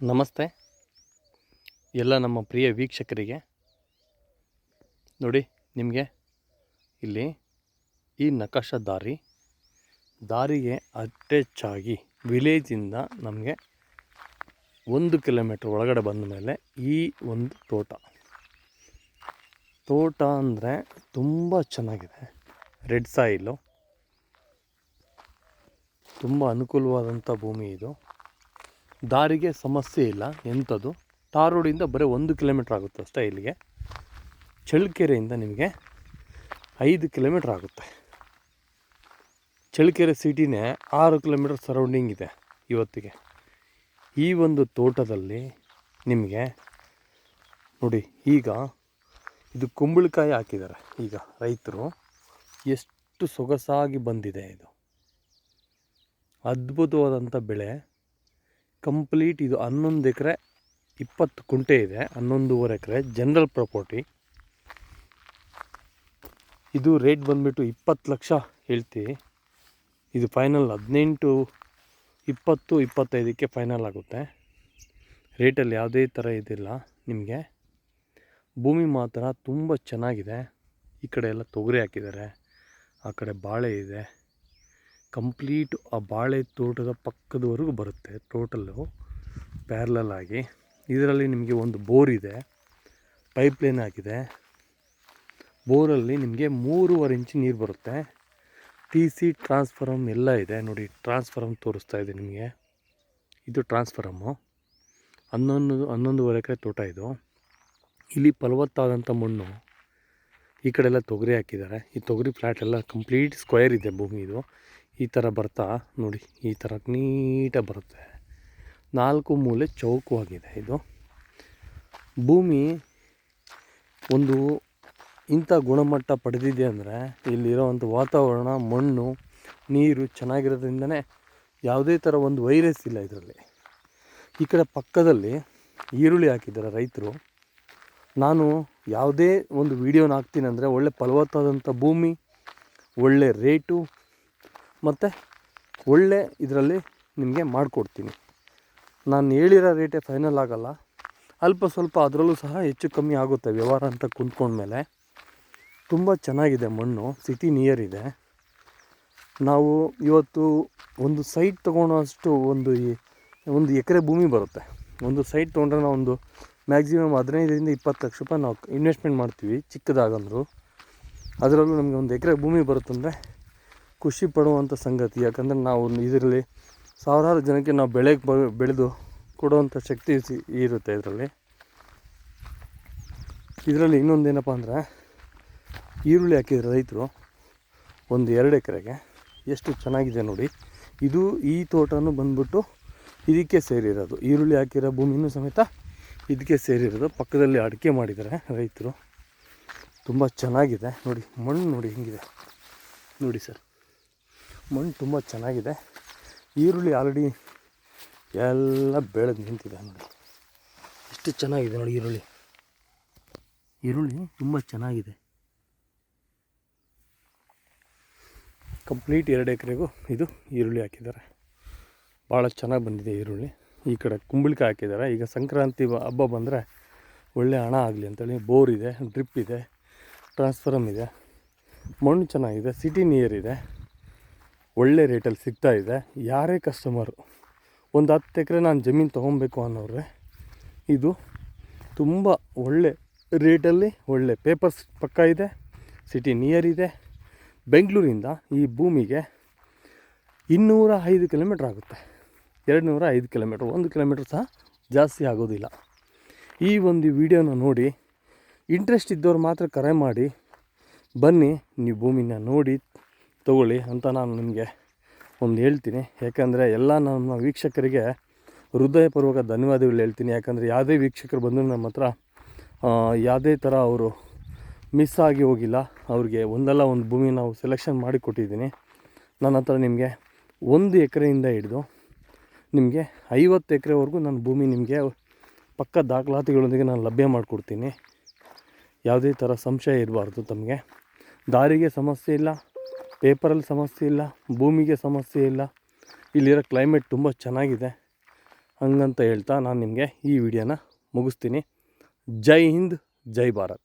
ನಮಸ್ತೆ ಎಲ್ಲ ನಮ್ಮ ಪ್ರಿಯ ವೀಕ್ಷಕರಿಗೆ. ನೋಡಿ, ನಿಮಗೆ ಇಲ್ಲಿ ಈ ನಕಾಶ ದಾರಿಗೆ ಅಟ್ಯಾಚಾಗಿ ವಿಲೇಜಿಂದ ನಮಗೆ 1 ಕಿಲೋಮೀಟ್ರ್ ಒಳಗಡೆ ಬಂದ ಮೇಲೆ ಈ ಒಂದು ತೋಟ ಅಂದರೆ ತುಂಬ ಚೆನ್ನಾಗಿದೆ. ರೆಡ್ ಸಾಯಿಲು, ತುಂಬ ಅನುಕೂಲವಾದಂಥ ಭೂಮಿ ಇದು. ದಾರಿಗೆ ಸಮಸ್ಯೆ ಇಲ್ಲ ಎಂಥದ್ದು. ಟಾರ್ ರೋಡಿಂದ ಬರೀ 1 ಕಿಲೋಮೀಟ್ರ್ ಆಗುತ್ತೆ ಅಷ್ಟೇ. ಇಲ್ಲಿಗೆ ಚಳ್ಳಕೆರೆಯಿಂದ ನಿಮಗೆ 5 ಕಿಲೋಮೀಟ್ರ್ ಆಗುತ್ತೆ. ಚಳ್ಳಕೆರೆ ಸಿಟಿನೇ 6 ಕಿಲೋಮೀಟ್ರ್ ಸರೌಂಡಿಂಗ್ ಇದೆ ಇವತ್ತಿಗೆ. ಈ ಒಂದು ತೋಟದಲ್ಲಿ ನಿಮಗೆ ನೋಡಿ, ಈಗ ಇದು ಕುಂಬಳಕಾಯಿ ಹಾಕಿದ್ದಾರೆ. ಈಗ ರೈತರು ಎಷ್ಟು ಸೊಗಸಾಗಿ ಬಂದಿದೆ. ಇದು ಅದ್ಭುತವಾದಂಥ ಬೆಳೆ. ಕಂಪ್ಲೀಟ್ ಇದು 11 ಎಕರೆ 20 ಕುಂಟೆ ಇದೆ. 11.5 ಎಕರೆ ಜನರಲ್ ಪ್ರಾಪರ್ಟಿ. ಇದು ರೇಟ್ ಬಂದುಬಿಟ್ಟು 20 ಲಕ್ಷ ಹೇಳ್ತೀವಿ. ಇದು ಫೈನಲ್ 18, 20, 25ಕ್ಕೆ ಫೈನಲ್ ಆಗುತ್ತೆ. ರೇಟಲ್ಲಿ ಯಾವುದೇ ಥರ ಇದಿಲ್ಲ. ನಿಮಗೆ ಭೂಮಿ ಮಾತ್ರ ತುಂಬ ಚೆನ್ನಾಗಿದೆ. ಈ ಕಡೆ ಎಲ್ಲ ತೊಗರಿ ಹಾಕಿದ್ದಾರೆ, ಆ ಕಡೆ ಬಾಳೆ ಇದೆ. ಕಂಪ್ಲೀಟು ಆ ಬಾಳೆ ತೋಟದ ಪಕ್ಕದವರೆಗೂ ಬರುತ್ತೆ ಟೋಟಲ್ಲು ಪ್ಯಾರಲಲ್ ಆಗಿ. ಇದರಲ್ಲಿ ನಿಮಗೆ ಒಂದು ಬೋರ್ ಇದೆ, ಪೈಪ್ಲೈನ್ ಆಗಿದೆ. ಬೋರಲ್ಲಿ ನಿಮಗೆ 3.5 ಇಂಚ್ ನೀರು ಬರುತ್ತೆ. TC ಟ್ರಾನ್ಸ್ಫಾರಮ್ ಎಲ್ಲ ಇದೆ. ನೋಡಿ, ಟ್ರಾನ್ಸ್ಫಾರಮ್ ತೋರಿಸ್ತಾ ಇದೆ ನಿಮಗೆ. ಇದು ಟ್ರಾನ್ಸ್ಫಾರಮ್ಮು. 11.5 ಎಕರೆ ತೋಟ ಇದು. ಇಲ್ಲಿ ಫಲವತ್ತಾದಂಥ ಮಣ್ಣು. ಈ ಕಡೆ ಎಲ್ಲ ತೊಗರಿ ಹಾಕಿದ್ದಾರೆ. ಈ ತೊಗರಿ ಫ್ಲ್ಯಾಟ್ ಎಲ್ಲ ಕಂಪ್ಲೀಟ್ ಸ್ಕ್ವೇರ್ ಇದೆ ಭೂಮಿ. ಇದು ಈ ಥರ ಬರ್ತಾ ನೋಡಿ, ಈ ಥರ ನೀಟಾಗಿ ಬರುತ್ತೆ. 4 ಮೂಲೆ ಚೌಕವಾಗಿದೆ. ಇದು ಭೂಮಿ ಒಂದು ಇಂಥ ಗುಣಮಟ್ಟ ಪಡೆದಿದೆ ಅಂದರೆ ಇಲ್ಲಿರೋವಂಥ ವಾತಾವರಣ, ಮಣ್ಣು, ನೀರು ಚೆನ್ನಾಗಿರೋದ್ರಿಂದನೇ ಯಾವುದೇ ಥರ ಒಂದು ವೈರಸ್ ಇಲ್ಲ ಇದರಲ್ಲಿ. ಈ ಕಡೆ ಪಕ್ಕದಲ್ಲಿ ಈರುಳ್ಳಿ ಹಾಕಿದ್ದಾರೆ ರೈತರು. ನಾನು ಯಾವುದೇ ಒಂದು ವೀಡಿಯೋನ ಹಾಕ್ತೀನಿ ಅಂದರೆ ಒಳ್ಳೆ ಫಲವತ್ತಾದಂಥ ಭೂಮಿ, ಒಳ್ಳೆ ರೇಟು ಮತ್ತು ಒಳ್ಳೆ ಇದರಲ್ಲಿ ನಿಮಗೆ ಮಾಡಿಕೊಡ್ತೀನಿ. ನಾನು ಹೇಳಿರೋ ರೇಟೇ ಫೈನಲ್ ಆಗೋಲ್ಲ. ಅಲ್ಪ ಸ್ವಲ್ಪ ಅದರಲ್ಲೂ ಸಹ ಹೆಚ್ಚು ಕಮ್ಮಿ ಆಗುತ್ತೆ ವ್ಯವಹಾರ ಅಂತ ಕುಂತ್ಕೊಂಡ್ಮೇಲೆ. ತುಂಬ ಚೆನ್ನಾಗಿದೆ ಮಣ್ಣು, ಸಿಟಿ ನಿಯರ್ ಇದೆ. ನಾವು ಇವತ್ತು ಒಂದು ಸೈಟ್ ತೊಗೊಳೋಷ್ಟು ಒಂದು ಎಕರೆ ಭೂಮಿ ಬರುತ್ತೆ. ಒಂದು ಸೈಟ್ ತೊಗೊಂಡ್ರೆ ನಾವು ಒಂದು ಮ್ಯಾಕ್ಸಿಮಮ್ 15ರಿಂದ 20 ಲಕ್ಷ ರೂಪಾಯಿ ನಾವು ಇನ್ವೆಸ್ಟ್ಮೆಂಟ್ ಮಾಡ್ತೀವಿ ಚಿಕ್ಕದಾಗಂದ್ರು. ಅದರಲ್ಲೂ ನಮಗೆ ಒಂದು ಎಕರೆ ಭೂಮಿ ಬರುತ್ತಂದರೆ ಖುಷಿ ಪಡುವಂಥ ಸಂಗತಿ. ಯಾಕಂದರೆ ನಾವು ಇದರಲ್ಲಿ ಸಾವಿರಾರು ಜನಕ್ಕೆ ನಾವು ಬೆಳೆದು ಕೊಡುವಂಥ ಶಕ್ತಿ ಇರುತ್ತೆ ಇದರಲ್ಲಿ. ಇನ್ನೊಂದೇನಪ್ಪ ಅಂದರೆ ಈರುಳ್ಳಿ ಹಾಕಿದರೆ ರೈತರು ಒಂದು 2 ಎಕರೆಗೆ ಎಷ್ಟು ಚೆನ್ನಾಗಿದೆ ನೋಡಿ. ಇದು ಈ ತೋಟನೂ ಬಂದ್ಬಿಟ್ಟು ಇದಕ್ಕೆ ಸೇರಿರೋದು. ಈರುಳ್ಳಿ ಹಾಕಿರೋ ಭೂಮಿನೂ ಸಮೇತ ಇದಕ್ಕೆ ಸೇರಿರೋದು. ಪಕ್ಕದಲ್ಲಿ ಅಡಿಕೆ ಮಾಡಿದ್ದಾರೆ ರೈತರು. ತುಂಬ ಚೆನ್ನಾಗಿದೆ ನೋಡಿ. ಮಣ್ಣು ನೋಡಿ ಹೆಂಗಿದೆ ನೋಡಿ ಸರ್. ಮಣ್ಣು ತುಂಬ ಚೆನ್ನಾಗಿದೆ. ಈರುಳ್ಳಿ ಆಲ್ರೆಡಿ ಎಲ್ಲ ಬೆಳೆದು ನಿಂತಿದೆ ನೋಡಿ. ಎಷ್ಟು ಚೆನ್ನಾಗಿದೆ ನೋಡಿ ಈರುಳ್ಳಿ ತುಂಬ ಚೆನ್ನಾಗಿದೆ. ಕಂಪ್ಲೀಟ್ 2 ಎಕರೆಗೂ ಇದು ಈರುಳ್ಳಿ ಹಾಕಿದ್ದಾರೆ. ಭಾಳ ಚೆನ್ನಾಗಿ ಬಂದಿದೆ ಈರುಳ್ಳಿ. ಈ ಕಡೆ ಕುಂಬಳಕಾಯಿ ಹಾಕಿದ್ದಾರೆ. ಈಗ ಸಂಕ್ರಾಂತಿ ಹಬ್ಬ ಬಂದರೆ ಒಳ್ಳೆ ಹಣ ಆಗಲಿ ಅಂತೇಳಿ ಬೋರ್ ಇದೆ, ಡ್ರಿಪ್ ಇದೆ, ಟ್ರಾನ್ಸ್ಫಾರಮ್ ಇದೆ. ಮಣ್ಣು ಚೆನ್ನಾಗಿದೆ, ಸಿಟಿ ನಿಯರ್ ಇದೆ, ಒಳ್ಳೆ ರೇಟಲ್ಲಿ ಸಿಗ್ತಾಯಿದೆ. ಯಾರೇ ಕಸ್ಟಮರು ಒಂದು 10 ಎಕರೆ ನಾನು ಜಮೀನು ತೊಗೊಬೇಕು ಅನ್ನೋರೆ ಇದು ತುಂಬ ಒಳ್ಳೆ ರೇಟಲ್ಲಿ, ಒಳ್ಳೆ ಪೇಪರ್ಸ್ ಪಕ್ಕ ಇದೆ, ಸಿಟಿ ನಿಯರ್ ಇದೆ. ಬೆಂಗಳೂರಿಂದ ಈ ಭೂಮಿಗೆ 205 ಕಿಲೋಮೀಟ್ರ್ ಆಗುತ್ತೆ. 205 ಕಿಲೋಮೀಟ್ರ್, 1 ಕಿಲೋಮೀಟ್ರ್ ಸಹ ಜಾಸ್ತಿ ಆಗೋದಿಲ್ಲ. ಈ ಒಂದು ವಿಡಿಯೋನ ನೋಡಿ ಇಂಟ್ರೆಸ್ಟ್ ಇದ್ದವ್ರು ಮಾತ್ರ ಕರೆ ಮಾಡಿ ಬನ್ನಿ, ನೀವು ಭೂಮಿನ ನೋಡಿ ತೊಗೊಳ್ಳಿ ಅಂತ ನಾನು ನಿಮಗೆ ಒಂದು ಹೇಳ್ತೀನಿ. ಯಾಕಂದರೆ ಎಲ್ಲ ನಮ್ಮ ವೀಕ್ಷಕರಿಗೆ ಹೃದಯಪೂರ್ವಕ ಧನ್ಯವಾದಗಳು ಹೇಳ್ತೀನಿ. ಯಾಕಂದರೆ ಯಾವುದೇ ವೀಕ್ಷಕರು ಬಂದರೂ ನಮ್ಮ ಹತ್ರ ಯಾವುದೇ ಥರ ಅವರು ಮಿಸ್ ಆಗಿ ಹೋಗಿಲ್ಲ. ಅವ್ರಿಗೆ ಒಂದಲ್ಲ ಒಂದು ಭೂಮಿ ನಾವು ಸೆಲೆಕ್ಷನ್ ಮಾಡಿ ಕೊಟ್ಟಿದ್ದೀನಿ. ನನ್ನ ಹತ್ರ ನಿಮಗೆ 1 ಎಕರೆಯಿಂದ ಹಿಡಿದು ನಿಮಗೆ 50 ಎಕರೆವರೆಗೂ ನನ್ನ ಭೂಮಿ ನಿಮಗೆ ಪಕ್ಕ ದಾಖಲಾತಿಗಳೊಂದಿಗೆ ನಾನು ಲಭ್ಯ ಮಾಡಿಕೊಡ್ತೀನಿ. ಯಾವುದೇ ಥರ ಸಂಶಯ ಇರಬಾರ್ದು ತಮಗೆ. ದಾರಿಗೆ ಸಮಸ್ಯೆ ಇಲ್ಲ, ಪೇಪರಲ್ಲಿ ಸಮಸ್ಯೆ ಇಲ್ಲ, ಭೂಮಿಗೆ ಸಮಸ್ಯೆ ಇಲ್ಲ. ಇಲ್ಲಿರೋ ಕ್ಲೈಮೇಟ್ ತುಂಬ ಚೆನ್ನಾಗಿದೆ. ಹಂಗಂತ ಹೇಳ್ತಾ ನಾನು ನಿಮಗೆ ಈ ವಿಡಿಯೋನ ಮುಗಿಸ್ತೀನಿ. ಜೈ ಹಿಂದ್, ಜೈ ಭಾರತ್.